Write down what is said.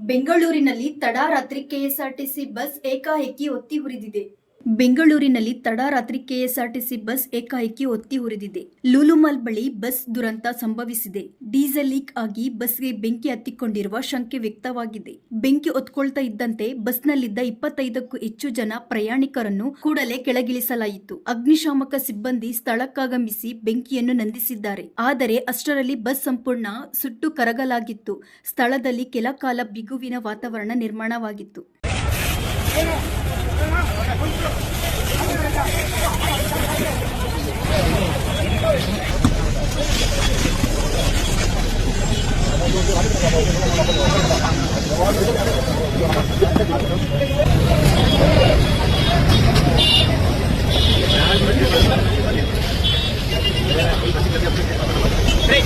ಬೆಂಗಳೂರಿನಲ್ಲಿ ತಡರಾತ್ರಿ KSRTC bus ಏಕಾಏಕಿ ಹೊತ್ತಿ ಉರಿದಿದೆ. ಬೆಂಗಳೂರಿನಲ್ಲಿ ತಡರಾತ್ರಿ ಕೆಎಸ್ಆರ್ಟಿಸಿ ಬಸ್ ಏಕಾಏಕಿ ಹೊತ್ತಿ ಉರಿದಿದೆ. ಲೂಲು ಮಾಲ್ ಬಳಿ ಬಸ್ ದುರಂತ ಸಂಭವಿಸಿದೆ. ಡೀಸೆಲ್ ಲೀಕ್ ಆಗಿ ಬಸ್ಗೆ ಬೆಂಕಿ ಹತ್ತಿಕೊಂಡಿರುವ ಶಂಕೆ ವ್ಯಕ್ತವಾಗಿದೆ. ಬೆಂಕಿ ಹೊತ್ಕೊಳ್ತಾ ಇದ್ದಂತೆ ಬಸ್ನಲ್ಲಿದ್ದ 25ಕ್ಕೂ ಹೆಚ್ಚು ಜನ ಪ್ರಯಾಣಿಕರನ್ನು ಕೂಡಲೇ ಕೆಳಗಿಳಿಸಲಾಯಿತು. ಅಗ್ನಿಶಾಮಕ ಸಿಬ್ಬಂದಿ ಸ್ಥಳಕ್ಕಾಗಮಿಸಿ ಬೆಂಕಿಯನ್ನು ನಂದಿಸಿದ್ದಾರೆ. ಆದರೆ ಅಷ್ಟರಲ್ಲಿ ಬಸ್ ಸಂಪೂರ್ಣ ಸುಟ್ಟು ಕರಗಲಾಗಿತ್ತು. ಸ್ಥಳದಲ್ಲಿ ಕೆಲ ಕಾಲ ಬಿಗುವಿನ ವಾತಾವರಣ ನಿರ್ಮಾಣವಾಗಿತ್ತು. Hey!